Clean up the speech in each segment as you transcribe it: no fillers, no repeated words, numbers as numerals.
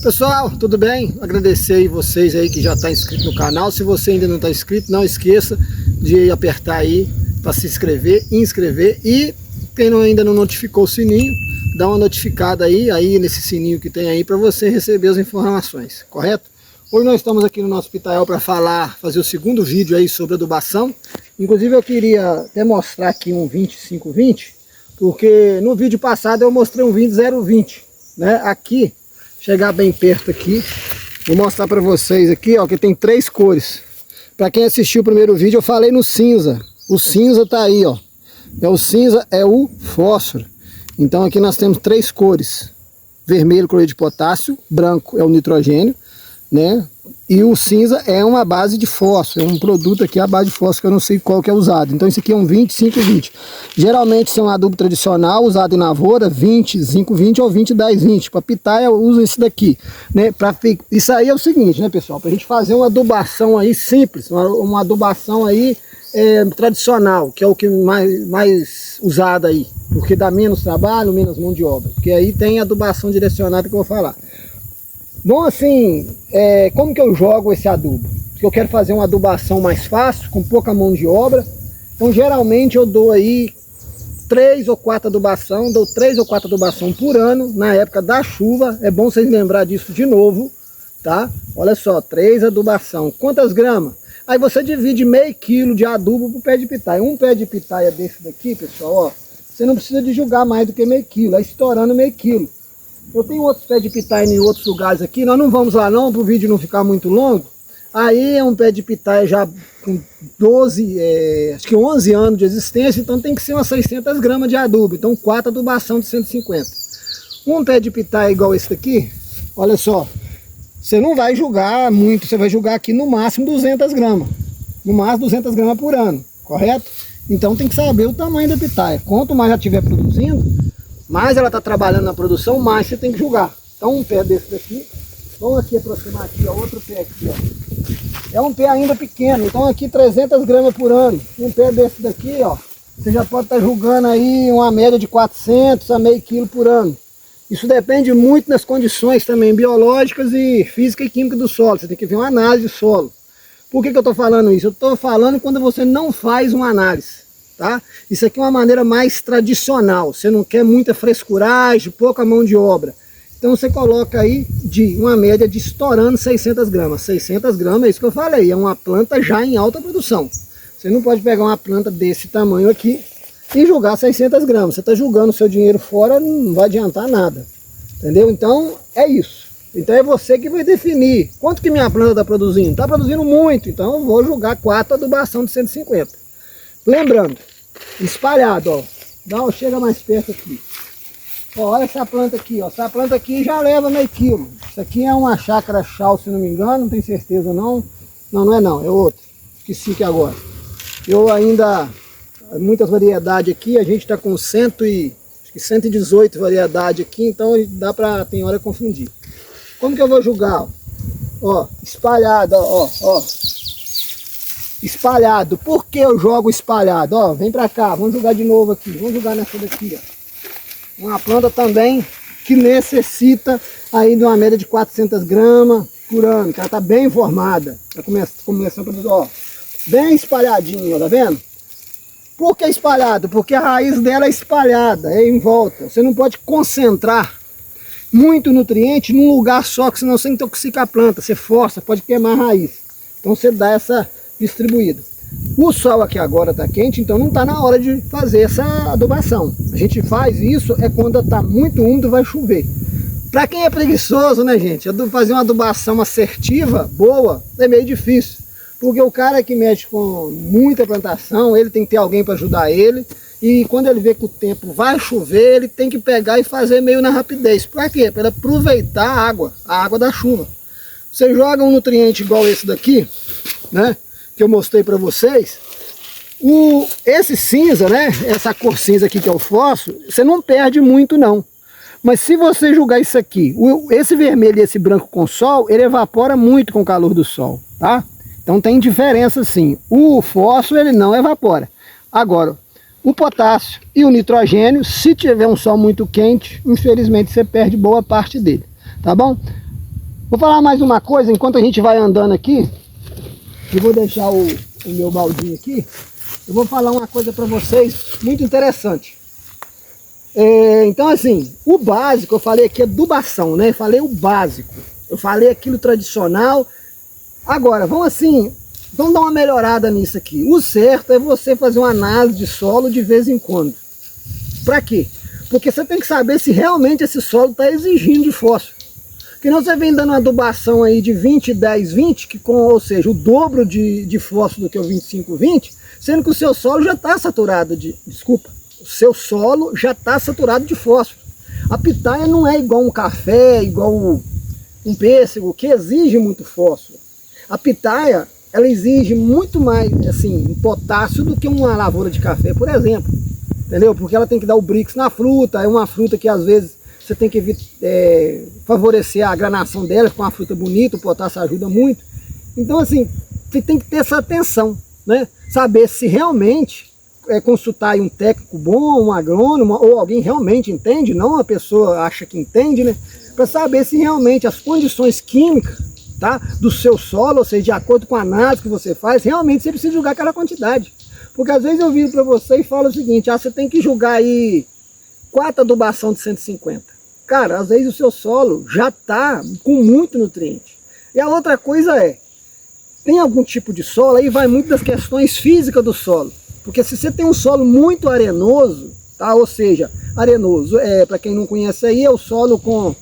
Pessoal, tudo bem? Agradecer aí vocês aí que já está inscrito no canal. Se você ainda não está inscrito, não esqueça de apertar aí para se inscrever e quem ainda não notificou o sininho, dá uma notificada aí nesse sininho que tem aí para você receber as informações, correto? Hoje nós estamos aqui no nosso pitael para fazer o segundo vídeo aí sobre adubação. Inclusive eu queria até mostrar aqui um 2520, porque no vídeo passado eu mostrei um 20020, né? Aqui, chegar bem perto aqui, vou mostrar para vocês aqui, ó, que tem 3 cores. Para quem assistiu o primeiro vídeo, eu falei no cinza. O cinza tá aí, ó. O cinza é o fósforo. Então aqui nós temos 3 cores. Vermelho, cloreto de potássio, branco é o nitrogênio, né? E o cinza é uma base de fósforo, é um produto aqui à base de fósforo que eu não sei qual que é usado. Então isso aqui é um 2520. Geralmente isso é um adubo tradicional usado em lavoura, 2520 ou 201020. Para pitaia eu uso esse daqui, né? Isso aí é o seguinte, né, pessoal? Para a gente fazer uma adubação aí simples, uma adubação aí tradicional, que é o que mais usado aí, porque dá menos trabalho, menos mão de obra. Porque aí tem adubação direcionada que eu vou falar. Bom, assim, como que eu jogo esse adubo? Porque eu quero fazer uma adubação mais fácil, com pouca mão de obra. Então, geralmente, eu dou aí 3 ou 4 adubação, dou 3 ou 4 adubação por ano, na época da chuva. É bom vocês lembrar disso de novo, tá? Olha só, 3 adubação. Quantas gramas? Aí você divide meio quilo de adubo por pé de pitaia. Um pé de pitaia desse daqui, pessoal, ó, você não precisa de jogar mais do que meio quilo, é estourando meio quilo. Eu tenho outros pés de pitaia em outros lugares aqui, nós não vamos lá não, para o vídeo não ficar muito longo. Aí é um pé de pitaia já com acho que 11 anos de existência, então tem que ser umas 600 gramas de adubo, então 4 adubação de 150. Um pé de pitaia igual esse daqui, olha só, você não vai jogar muito, você vai jogar aqui no máximo 200 gramas, no máximo 200 gramas por ano, correto? Então tem que saber o tamanho da pitaia, quanto mais já estiver produzindo, mais ela está trabalhando na produção, mais você tem que jogar. Então um pé desse daqui, vamos aqui aproximar aqui, ó, outro pé aqui, ó. É um pé ainda pequeno, então aqui 300 gramas por ano. Um pé desse daqui, ó, você já pode estar jogando aí uma média de 400 a meio quilo por ano. Isso depende muito das condições também biológicas e física e química do solo. Você tem que ver uma análise do solo. Por que eu estou falando isso? Eu estou falando quando você não faz uma análise. Tá? Isso aqui é uma maneira mais tradicional, você não quer muita frescuragem, pouca mão de obra. Então você coloca aí de uma média de estourando 600 gramas. 600 gramas é isso que eu falei, é uma planta já em alta produção. Você não pode pegar uma planta desse tamanho aqui e jogar 600 gramas. Você está jogando o seu dinheiro fora, não vai adiantar nada. Entendeu? Então é isso. Então é você que vai definir quanto que minha planta está produzindo. Está produzindo muito, então eu vou jogar 4 adubação de 150. Lembrando, espalhado, ó. Não, chega mais perto aqui. Ó, olha essa planta aqui, ó. Essa planta aqui já leva meio quilo. Isso aqui é uma chácara chau, se não me engano, não tenho certeza não. Não, não é não, é outro. Esqueci que agora. Eu ainda, muitas variedades aqui, a gente está com 118 variedades aqui, então dá pra, tem hora, confundir. Como que eu vou jogar? Ó, espalhado, ó. Espalhado. Por que eu jogo espalhado? Ó, vem pra cá, vamos jogar de novo aqui. Vamos jogar nessa daqui, ó. Uma planta também que necessita aí de uma média de 400 gramas por ano, que ela tá bem formada. Tá começando a produzir, ó, bem espalhadinho, ó, tá vendo? Por que espalhado? Porque a raiz dela é espalhada, é em volta. Você não pode concentrar muito nutriente num lugar só, que senão você intoxica a planta. Você força, pode queimar a raiz. Então você dá essa distribuído. O sol aqui agora está quente, então não está na hora de fazer essa adubação. A gente faz isso quando está muito úmido, vai chover. Para quem é preguiçoso, né, gente, fazer uma adubação assertiva, boa, é meio difícil. Porque o cara que mexe com muita plantação, ele tem que ter alguém para ajudar ele. E quando ele vê que o tempo vai chover, ele tem que pegar e fazer meio na rapidez. Para quê? Para aproveitar a água da chuva. Você joga um nutriente igual esse daqui, né, que eu mostrei para vocês, esse cinza, né, essa cor cinza aqui que é o fósforo, você não perde muito não. Mas se você jogar isso aqui, esse vermelho e esse branco com sol, ele evapora muito com o calor do sol, tá? Então tem diferença sim. O fósforo ele não evapora. Agora, o potássio e o nitrogênio, se tiver um sol muito quente, infelizmente você perde boa parte dele, tá bom? Vou falar mais uma coisa, enquanto a gente vai andando aqui, eu vou deixar o meu baldinho aqui, eu vou falar uma coisa para vocês muito interessante. Então assim, o básico, eu falei aqui adubação, né? Falei o básico, eu falei aquilo tradicional. Agora, vamos dar uma melhorada nisso aqui. O certo é você fazer uma análise de solo de vez em quando. Para quê? Porque você tem que saber se realmente esse solo está exigindo de fósforo. Porque não você vem dando uma adubação aí de 20, 10, 20, ou seja, o dobro de fósforo do que o 25, 20, sendo que o seu solo já está saturado o seu solo já está saturado de fósforo. A pitaia não é igual um café, igual um pêssego, que exige muito fósforo. A pitaia, ela exige muito mais, assim, potássio do que uma lavoura de café, por exemplo. Entendeu? Porque ela tem que dar o brix na fruta, é uma fruta que às vezes você tem que favorecer a granação dela, com uma fruta bonita, o potássio ajuda muito. Então assim, você tem que ter essa atenção, né? Saber se realmente consultar aí um técnico bom, um agrônomo, ou alguém realmente entende, não uma pessoa acha que entende, né? Para saber se realmente as condições químicas, tá, do seu solo, ou seja, de acordo com a análise que você faz, realmente você precisa julgar aquela quantidade. Porque às vezes eu viro para você e falo o seguinte, você tem que julgar aí 4 adubação de 150. Cara, às vezes o seu solo já está com muito nutriente. E a outra coisa tem algum tipo de solo, aí vai muito das questões físicas do solo. Porque se você tem um solo muito arenoso, tá? Ou seja, arenoso, para quem não conhece aí, é o solo com,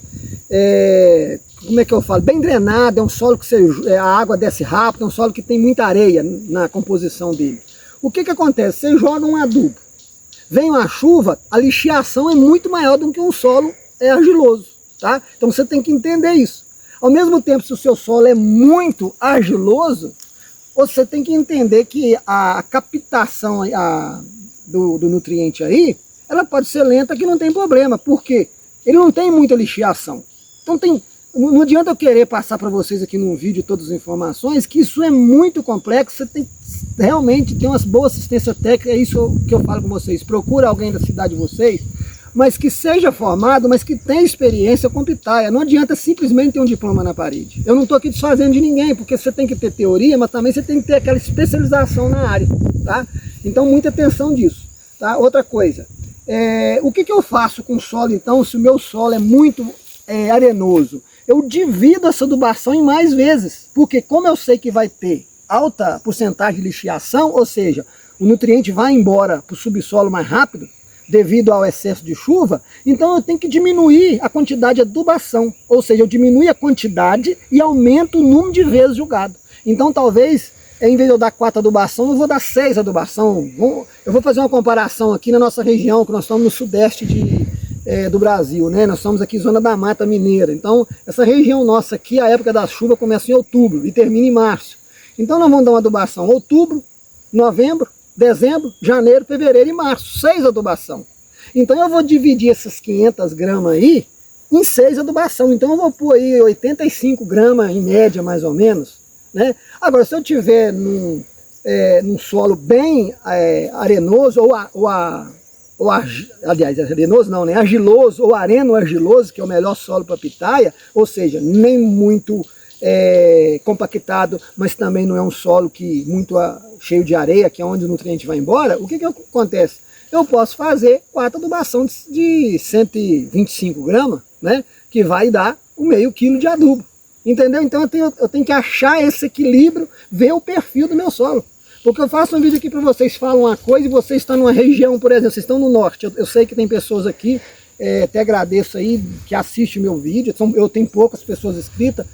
como é que eu falo? Bem drenado, é um solo que a água desce rápido, é um solo que tem muita areia na composição dele. O que acontece? Você joga um adubo, vem uma chuva, a lixiação é muito maior do que um solo argiloso, tá? Então você tem que entender isso. Ao mesmo tempo, se o seu solo é muito argiloso, você tem que entender que a captação do nutriente aí, ela pode ser lenta, que não tem problema, porque ele não tem muita lixiação. Então não adianta eu querer passar para vocês aqui num vídeo todas as informações, que isso é muito complexo, você tem que realmente ter uma boa assistência técnica, é isso que eu falo com vocês. Procura alguém da cidade de vocês, mas que seja formado, mas que tenha experiência com pitaia. Não adianta simplesmente ter um diploma na parede. Eu não estou aqui desfazendo de ninguém, porque você tem que ter teoria, mas também você tem que ter aquela especialização na área, tá? Então muita atenção disso, tá? Outra coisa, o que eu faço com o solo então, se o meu solo é muito arenoso? Eu divido essa adubação em mais vezes, porque como eu sei que vai ter alta porcentagem de lixiação, ou seja, o nutriente vai embora para o subsolo mais rápido, devido ao excesso de chuva, então eu tenho que diminuir a quantidade de adubação, ou seja, eu diminuo a quantidade e aumento o número de vezes jogado. Então talvez, em vez de eu dar 4 adubação, eu vou dar 6 adubação. Eu vou fazer uma comparação aqui na nossa região, que nós estamos no sudeste do Brasil, né? Nós estamos aqui zona da Mata Mineira, então essa região nossa aqui, a época da chuva começa em outubro e termina em março. Então nós vamos dar uma adubação outubro, novembro, dezembro, janeiro, fevereiro e março, 6 adubação. Então eu vou dividir essas 500 gramas aí em 6 adubação. Então eu vou pôr aí 85 gramas em média, mais ou menos, né? Agora, se eu tiver num solo bem arenoso, aliás, arenoso não, né? Argiloso ou areno-argiloso, que é o melhor solo para pitaia, ou seja, nem muito compactado, mas também não é um solo que muito cheio de areia, que é onde o nutriente vai embora. O que acontece? Eu posso fazer 4 adubação de 125 gramas, né? Que vai dar o meio quilo de adubo. Entendeu? Então eu tenho que achar esse equilíbrio, ver o perfil do meu solo. Porque eu faço um vídeo aqui para vocês, falam uma coisa e vocês estão numa região, por exemplo, vocês estão no norte. Eu sei que tem pessoas aqui, até agradeço aí, que assistem o meu vídeo. Eu tenho poucas pessoas inscritas,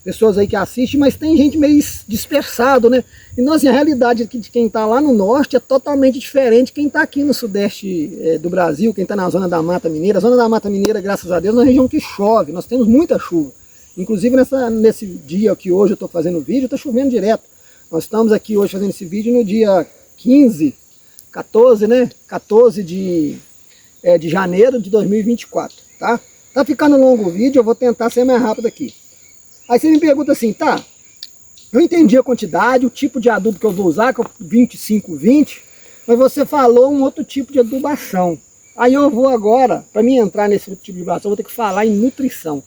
pessoas aí que assistem, mas tem gente meio dispersado, né? Então assim, a realidade de quem está lá no norte é totalmente diferente de quem está aqui no sudeste do Brasil, quem está na zona da Mata Mineira. A zona da Mata Mineira, graças a Deus, é uma região que chove, nós temos muita chuva. Inclusive nesse dia que hoje eu estou fazendo o vídeo, está chovendo direto. Nós estamos aqui hoje fazendo esse vídeo no dia 14, né? 14 de janeiro de 2024, tá? Tá ficando longo o vídeo, eu vou tentar ser mais rápido aqui. Aí você me pergunta assim, tá, eu entendi a quantidade, o tipo de adubo que eu vou usar, que é o 25-20, mas você falou um outro tipo de adubação. Aí eu vou agora, para mim entrar nesse tipo de adubação, eu vou ter que falar em nutrição.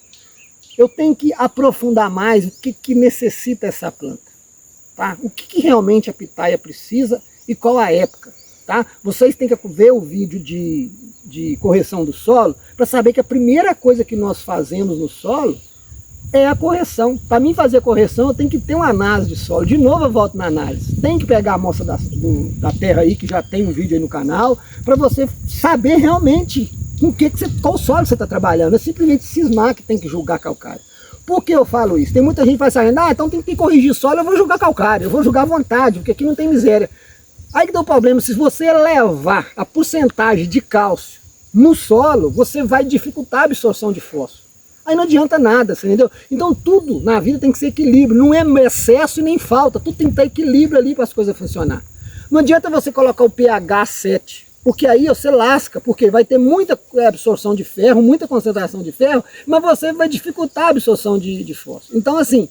eu tenho que aprofundar mais o que necessita essa planta. Tá? O que realmente a pitaia precisa e qual a época. Tá? Vocês têm que ver o vídeo de correção do solo para saber que a primeira coisa que nós fazemos no solo é a correção. Para mim fazer a correção eu tenho que ter uma análise de solo. De novo eu volto na análise. Tem que pegar a amostra da terra aí, que já tem um vídeo aí no canal, para você saber realmente qual solo você está trabalhando. É simplesmente cismar que tem que julgar calcário. Por que eu falo isso? Tem muita gente que vai saber, então tem que corrigir solo, eu vou julgar calcário, eu vou julgar à vontade, porque aqui não tem miséria. Aí que dá o problema, se você elevar a porcentagem de cálcio no solo, você vai dificultar a absorção de fósforo. Aí não adianta nada, você entendeu? Então tudo na vida tem que ser equilíbrio, não é excesso e nem falta, tudo tem que ter equilíbrio ali para as coisas funcionar. Não adianta você colocar o pH 7, porque aí você lasca, porque vai ter muita absorção de ferro, muita concentração de ferro, mas você vai dificultar a absorção de fósforo. Então assim,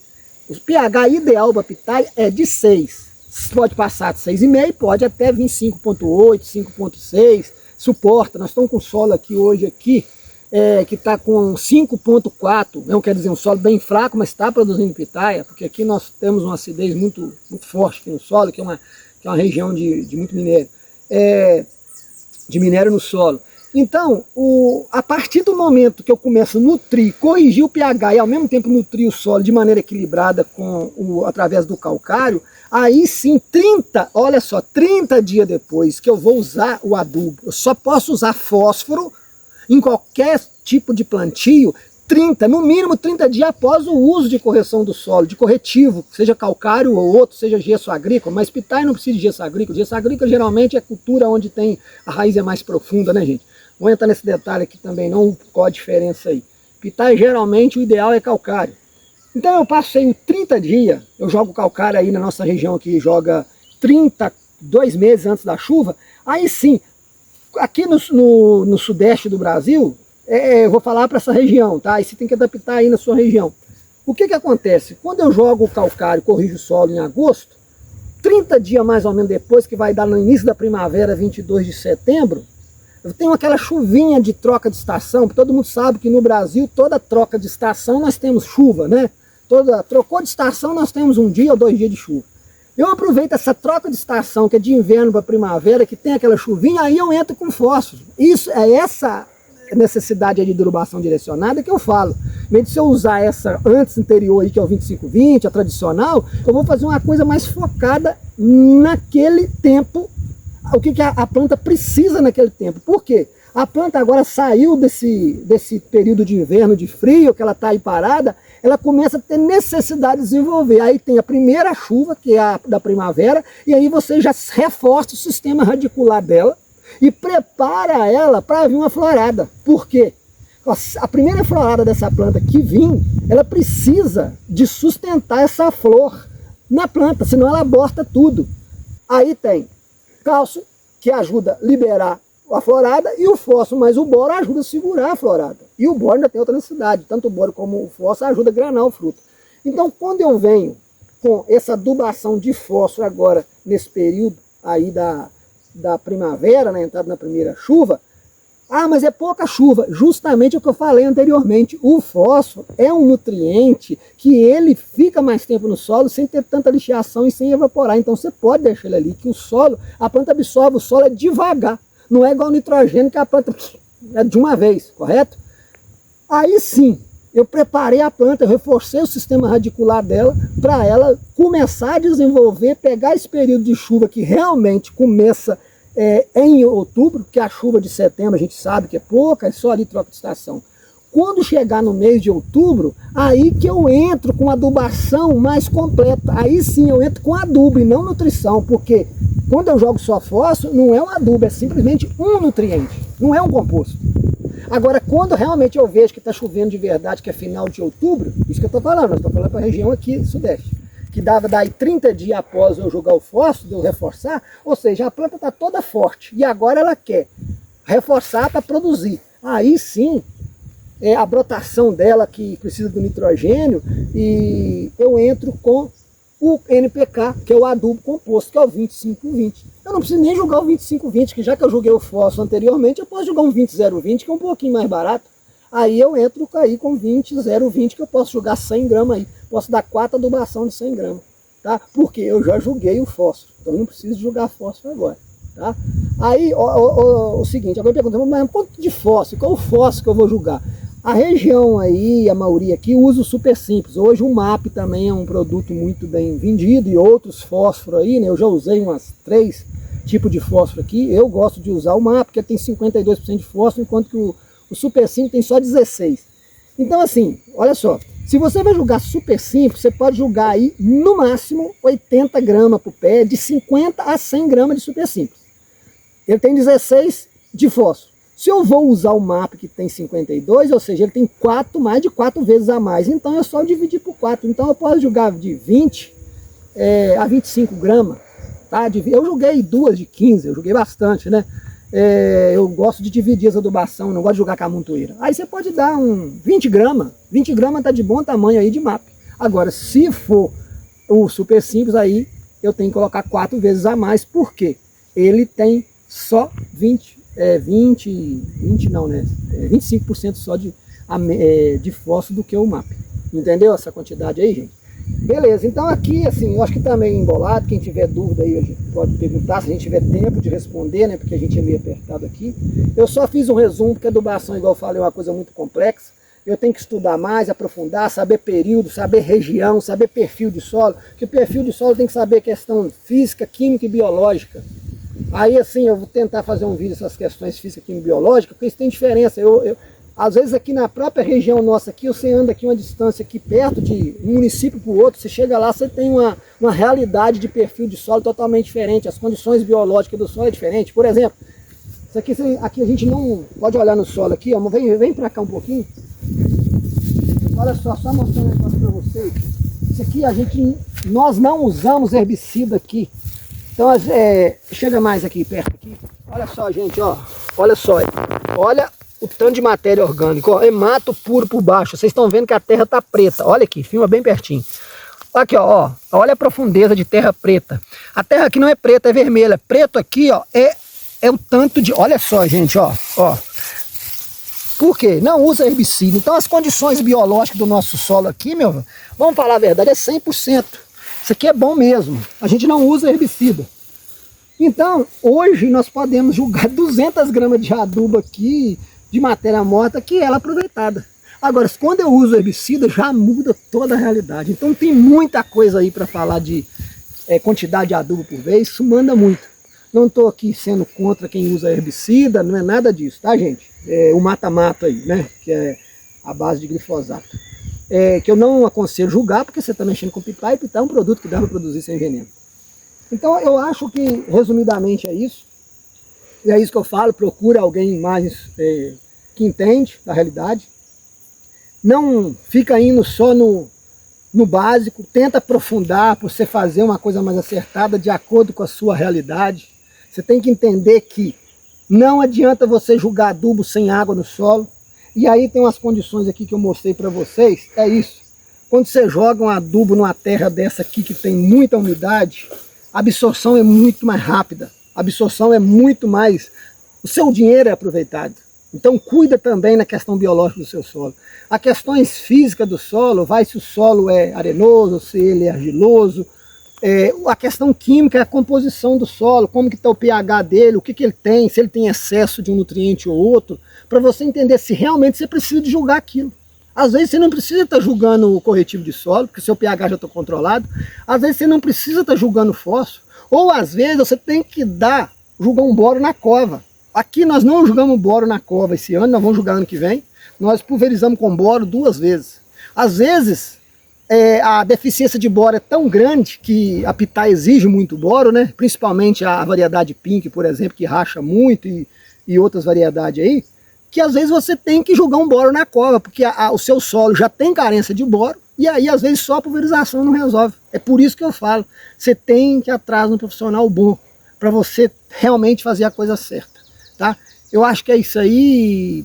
o pH ideal para pitaia é de 6. Pode passar de 6,5, pode até vir 5,8, 5,6, suporta. Nós estamos com solo aqui hoje, que está com 5,4, não quer dizer um solo bem fraco, mas está produzindo pitaia, porque aqui nós temos uma acidez muito forte aqui no solo, que é uma região de muito minério, de minério no solo. Então, a partir do momento que eu começo a nutrir, corrigir o pH e ao mesmo tempo nutrir o solo de maneira equilibrada através do calcário, aí sim, 30 dias depois que eu vou usar o adubo, eu só posso usar fósforo em qualquer tipo de plantio, no mínimo 30 dias após o uso de correção do solo, de corretivo, seja calcário ou outro, seja gesso agrícola, mas pitaia não precisa de gesso agrícola. Gesso agrícola geralmente é cultura onde a raiz é mais profunda, né, gente? Vou entrar nesse detalhe aqui também, não qual a diferença aí. Pitaia geralmente o ideal é calcário. Então eu passei 30 dias, eu jogo calcário aí na nossa região que joga 2 meses antes da chuva, aí sim, aqui no sudeste do Brasil, eu vou falar para essa região, tá? Aí você tem que adaptar aí na sua região. O que acontece? Quando eu jogo o calcário, corrijo o solo em agosto, 30 dias mais ou menos depois, que vai dar no início da primavera, 22 de setembro, eu tenho aquela chuvinha de troca de estação, porque todo mundo sabe que no Brasil, toda troca de estação nós temos chuva, né? Trocou de estação, nós temos 1 dia ou 2 dias de chuva. Eu aproveito essa troca de estação, que é de inverno para primavera, que tem aquela chuvinha, aí eu entro com fósforo. Isso é essa necessidade de adubação direcionada que eu falo. Em vez de se eu usar essa anterior aí, que é o 25-20, a tradicional, eu vou fazer uma coisa mais focada naquele tempo, o que a planta precisa naquele tempo. Por quê? A planta agora saiu desse período de inverno, de frio, que ela está aí parada, ela começa a ter necessidade de desenvolver. Aí tem a primeira chuva, que é a da primavera, e aí você já reforça o sistema radicular dela e prepara ela para vir uma florada. Por quê? A primeira florada dessa planta que vir, ela precisa de sustentar essa flor na planta, senão ela aborta tudo. Aí tem cálcio, que ajuda a liberar a florada, e o fósforo, mas o boro ajuda a segurar a florada. E o boro ainda tem outra necessidade, tanto o boro como o fósforo ajuda a granar o fruto. Então, quando eu venho com essa adubação de fósforo agora, nesse período aí da primavera, na entrada na primeira chuva, mas é pouca chuva. Justamente o que eu falei anteriormente, o fósforo é um nutriente que ele fica mais tempo no solo sem ter tanta lixiação e sem evaporar. Então você pode deixar ele ali, que o solo, a planta absorve o solo devagar. Não é igual o nitrogênio, que a planta é de uma vez, correto? Aí sim, eu preparei a planta, eu reforcei o sistema radicular dela para ela começar a desenvolver, pegar esse período de chuva que realmente começa em outubro, que a chuva de setembro a gente sabe que é pouca, é só ali troca de estação. Quando chegar no mês de outubro, aí que eu entro com adubação mais completa. Aí sim eu entro com adubo e não nutrição, porque quando eu jogo só fósforo, não é um adubo, é simplesmente um nutriente, não é um composto. Agora, quando realmente eu vejo que está chovendo de verdade, que é final de outubro, isso que eu estou falando, eu estou falando para a região aqui sudeste, que dava daí 30 dias após eu jogar o fósforo, de eu reforçar, ou seja, a planta está toda forte, e agora ela quer reforçar para produzir. Aí sim, a brotação dela que precisa do nitrogênio, e eu entro com o NPK, que é o adubo composto, que é o 25-20. Eu não preciso nem jogar o 25-20, que já que eu joguei o fósforo anteriormente, eu posso jogar um 20-0-20, que é um pouquinho mais barato. aí eu entro aí com 20, 0,20, que eu posso jogar 100 gramas aí. Posso dar 4 adubação de 100 gramas, tá? Porque eu já joguei o fósforo, então eu não preciso jogar fósforo agora, tá? Aí, o seguinte, alguém pergunta, mas quanto de fósforo? Qual o fósforo que eu vou jogar? A região aí, a maioria aqui, usa o super simples. Hoje o MAP também é um produto muito bem vendido e outros fósforos aí, né? Eu já usei umas 3 tipos de fósforo aqui. Eu gosto de usar o MAP, porque tem 52% de fósforo, enquanto que o super simples tem só 16%. Então assim, olha só, se você vai jogar super simples, você pode jogar aí no máximo 80 gramas por pé, de 50 a 100 gramas de super simples. Ele tem 16 de fósforo. Se eu vou usar o MAP que tem 52, ou seja, ele tem mais de 4 vezes a mais, então é só dividir por 4. Então eu posso jogar de 20 a 25 gramas. Tá? Eu joguei 2 de 15, eu joguei bastante, né? Eu gosto de dividir as adubação, não gosto de jogar com a montoeira. Aí você pode dar 20 gramas. 20 gramas tá de bom tamanho aí de MAP. Agora, se for o super simples, aí eu tenho que colocar 4 vezes a mais, porque ele tem só 20 não, né? 25% só de fósforo do que o MAP. Entendeu essa quantidade aí, gente? Beleza, então aqui, assim, eu acho que tá meio embolado. Quem tiver dúvida aí, a gente pode perguntar, se a gente tiver tempo de responder, né? Porque a gente é meio apertado aqui. Eu só fiz um resumo, porque a adubação, igual eu falei, é uma coisa muito complexa. Eu tenho que estudar mais, aprofundar, saber período, saber região, saber perfil de solo. Porque o perfil de solo tem que saber questão física, química e biológica. Aí assim, eu vou tentar fazer um vídeo dessas questões físicas e biológicas, porque isso tem diferença. Às vezes aqui na própria região nossa aqui, você anda aqui uma distância aqui perto de um município para o outro, você chega lá, você tem uma realidade de perfil de solo totalmente diferente, as condições biológicas do solo é diferente. Por exemplo, isso aqui a gente não pode olhar no solo aqui, ó, vem para cá um pouquinho. Olha só mostrando um negócio para vocês. Isso aqui nós não usamos herbicida aqui. Então, chega mais aqui perto aqui. Olha só, gente, ó. Olha só. Olha o tanto de matéria orgânica. Ó, é mato puro por baixo. Vocês estão vendo que a terra tá preta. Olha aqui, filma bem pertinho. Aqui, ó. Olha a profundeza de terra preta. A terra aqui não é preta, é vermelha. Preto aqui, ó, é o tanto de... Olha só, gente, ó. Por quê? Não usa herbicida. Então, as condições biológicas do nosso solo aqui, vamos falar a verdade, é 100%. Isso aqui é bom mesmo, a gente não usa herbicida. Então, hoje nós podemos jogar 200 gramas de adubo aqui, de matéria morta, que ela é aproveitada. Agora, quando eu uso herbicida, já muda toda a realidade. Então tem muita coisa aí para falar de quantidade de adubo por vez, isso manda muito. Não estou aqui sendo contra quem usa herbicida, não é nada disso, tá, gente? O mata-mata aí, né, que é a base de glifosato. Que eu não aconselho julgar, porque você está mexendo com pitá, e pitá é um produto que dá para produzir sem veneno. Então eu acho que, resumidamente, é isso. E é isso que eu falo, procura alguém mais que entende da realidade. Não fica indo só no básico, tenta aprofundar para você fazer uma coisa mais acertada de acordo com a sua realidade. Você tem que entender que não adianta você jogar adubo sem água no solo. E aí tem umas condições aqui que eu mostrei para vocês, é isso. Quando você joga um adubo numa terra dessa aqui que tem muita umidade, a absorção é muito mais rápida, a absorção é muito mais... O seu dinheiro é aproveitado. Então cuida também na questão biológica do seu solo. As questões físicas do solo, se o solo é arenoso, se ele é argiloso, a questão química é a composição do solo, como que está o pH dele, o que ele tem, se ele tem excesso de um nutriente ou outro, para você entender se realmente você precisa de julgar aquilo. Às vezes você não precisa estar julgando o corretivo de solo, porque seu pH já está controlado. Às vezes você não precisa estar julgando fósforo, ou às vezes você tem que julgar um boro na cova. Aqui nós não julgamos boro na cova esse ano, nós vamos julgar ano que vem. Nós pulverizamos com boro 2 vezes. Às vezes a deficiência de boro é tão grande que a pitá exige muito boro, né? Principalmente a variedade pink, por exemplo, que racha muito, e outras variedades aí, que às vezes você tem que jogar um boro na cova, porque o seu solo já tem carência de boro, e aí às vezes só a pulverização não resolve. É por isso que eu falo, você tem que ir atrás de um profissional bom, para você realmente fazer a coisa certa, tá? Eu acho que é isso aí.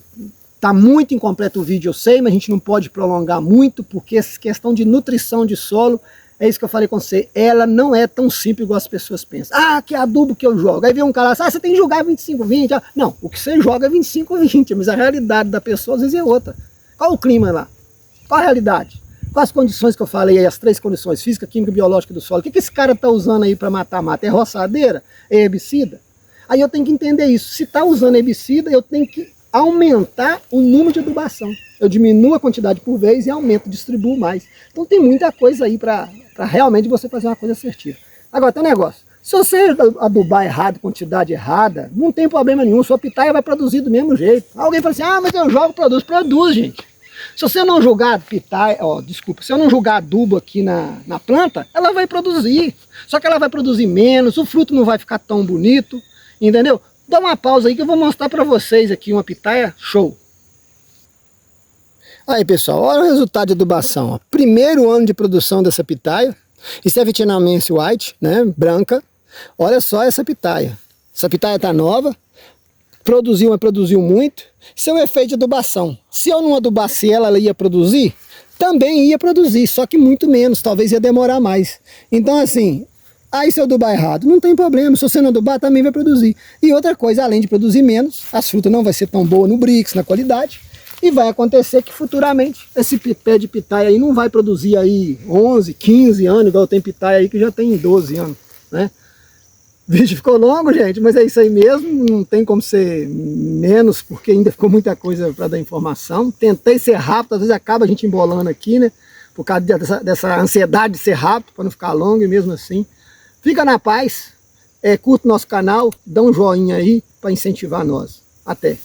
Está muito incompleto o vídeo, eu sei, mas a gente não pode prolongar muito, porque essa questão de nutrição de solo É isso que eu falei com você, ela não é tão simples igual as pessoas pensam. Ah, que adubo que eu jogo. Aí vem um cara, você tem que jogar 25-20. Ah, não, o que você joga é 25-20, mas a realidade da pessoa às vezes é outra. Qual o clima lá? Qual a realidade? Quais as condições que eu falei aí, as 3 condições, física, química, biológica do solo? O que esse cara está usando aí para matar mata? É roçadeira? É herbicida? Aí eu tenho que entender isso. Se está usando herbicida, eu tenho que aumentar o número de adubação. Eu diminuo a quantidade por vez e aumento, distribuo mais. Então tem muita coisa aí para realmente você fazer uma coisa assertiva. Agora tem um negócio. Se você adubar errado, quantidade errada, não tem problema nenhum. Sua pitaia vai produzir do mesmo jeito. Alguém fala assim, ah, mas eu jogo, produz. Produz, gente. Se você não jogar pitaia, se eu não jogar adubo aqui na planta, ela vai produzir. Só que ela vai produzir menos, o fruto não vai ficar tão bonito, entendeu? Dá uma pausa aí que eu vou mostrar para vocês aqui uma pitaia show. Aí pessoal, olha o resultado de adubação. Ó. Primeiro ano de produção dessa pitaia. Isso é vietnamense white, né, branca. Olha só essa pitaia. Essa pitaia tá nova. Produziu, mas produziu muito. Isso é um efeito de adubação. Se eu não adubasse ela ia produzir? Também ia produzir, só que muito menos. Talvez ia demorar mais. Então assim, aí se eu adubar errado, não tem problema. Se você não adubar, também vai produzir. E outra coisa, além de produzir menos, as frutas não vai ser tão boa no Brix, na qualidade. E vai acontecer que futuramente esse pé de pitaia aí não vai produzir aí 11, 15 anos, igual tem pitaia aí que já tem 12 anos, né? O vídeo ficou longo, gente, mas é isso aí mesmo, não tem como ser menos, porque ainda ficou muita coisa para dar informação. Tentei ser rápido, às vezes acaba a gente embolando aqui, né? Por causa dessa ansiedade de ser rápido, para não ficar longo, e mesmo assim. Fica na paz, curta o nosso canal, dá um joinha aí para incentivar nós. Até!